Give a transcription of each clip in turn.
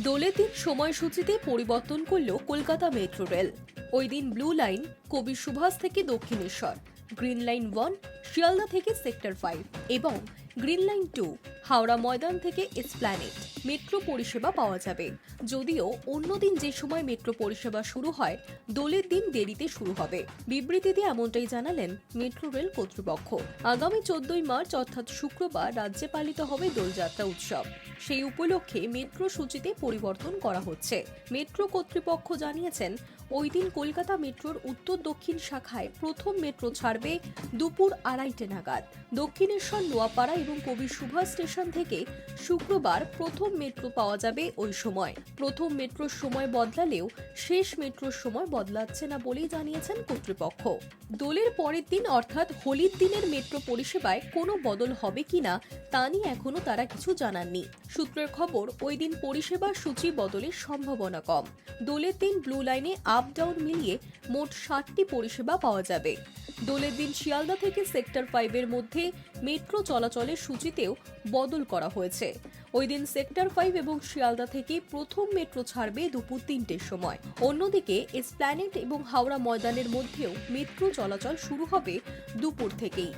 দোলের দিন সময়সূচিতে পরিবর্তন করল কলকাতা মেট্রো রেল। ওই দিন ব্লু লাইন কবি সুভাষ থেকে দক্ষিণেশ্বর, গ্রিন লাইন 1 শিয়ালদা থেকে সেক্টর 5 এবং গ্রিন লাইন 2 হাওড়া ময়দান থেকে এসপ্ল্যানেড মেট্রো পরিষেবা পাওয়া যাবে। যদিও অন্যদিন যে সময় মেট্রো পরিষেবা শুরু হয়, দোলের দিন দেরিতে শুরু হবে। বিবৃতিতে এমনটাই জানালেন মেট্রো রেল কর্তৃপক্ষ। আগামী 14ই মার্চ অর্থাৎ শুক্রবার রাজ্যে পালিত হবে দোলযাত্রা উৎসব। সেই উপলক্ষে মেট্রো সূচিতে পরিবর্তন করা হচ্ছে। মেট্রো কর্তৃপক্ষ জানিয়েছেন, ওই দিন কলকাতা মেট্রোর উত্তর দক্ষিণ শাখায় প্রথম মেট্রো ছাড়বে দুপুর 2:30 নাগাদ। দক্ষিণেশ্বর, নোয়াপাড়া এবং কবি সুভাষ স্টেশন থেকে শুক্রবার প্রথম মেট্রো পাওয়া যাবে ওই সময়। প্রথম মেট্রোর সময় বদলালেও শেষ মেট্রোর সময় বদলাচ্ছে না বলেই জানিয়েছেন কর্তৃপক্ষ। দোলের পরের দিন অর্থাৎ হোলির দিনের মেট্রো পরিষেবায় কোনো বদল হবে কিনা তা নিয়ে এখনো তারা কিছু জানাননি। সূত্রের খবর, ওই দিন পরিষেবার সূচি বদলের সম্ভাবনা কম। দোলের দিন ব্লু লাইনে আপ ডাউন মিলিয়ে মোট 60টি পরিষেবা পাওয়া যাবে। দোলের দিন শিয়ালদা থেকে সেক্টর 5 এর মধ্যে মেট্রো চলাচলের সূচিতেও বদল করা হয়েছে। ওই দিন সেক্টর 5 এবং শিয়ালদা থেকে প্রথম মেট্রো ছাড়বে দুপুর 3টের সময়। অন্যদিকে এসপ্ল্যানেড এবং হাওড়া ময়দানের মধ্যেও মেট্রো চলাচল শুরু হবে দুপুর থেকেই।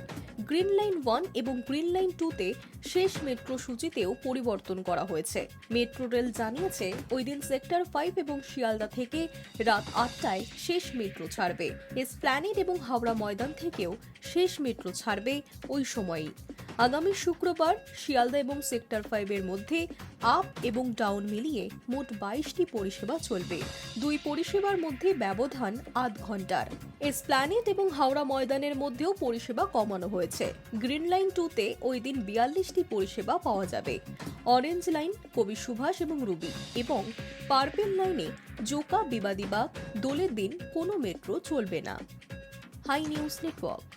গ্রিন লাইন 1 এবং গ্রিন লাইন 2-তে শেষ মেট্রো সূচিতেও পরিবর্তন করা হয়েছে। মেট্রো রেল জানিয়েছে, ওই দিন সেক্টর 5 এবং শিয়ালদা থেকে রাত 8টায় শেষ মেট্রো ছাড়বে। এসপ্ল্যানেড এবং হাওড়া ময়দান থেকেও শেষ মেট্রো ছাড়বে ওই সময়ই। আগামী শুক্রবার শিয়ালদা এবং সেক্টর 5 এর মধ্যে আপ এবং ডাউন মিলিয়ে মোট 22টি পরিষেবা চলবে। দুই পরিষেবার মধ্যে ব্যবধান আধ ঘন্টার। এসপ্ল্যানেড এবং হাওড়া ময়দানের মধ্যেও পরিষেবা কমানো হয়েছে। গ্রিন লাইন 2-তে ওই দিন 42টি পরিষেবা পাওয়া যাবে। অরেঞ্জ লাইন, কবি সুভাষ এবং রুবি এবং পার্পেল লাইনে জোকা, বিবাদীবাগ, দোলের দিন কোনো মেট্রো চলবে না। Hi news network.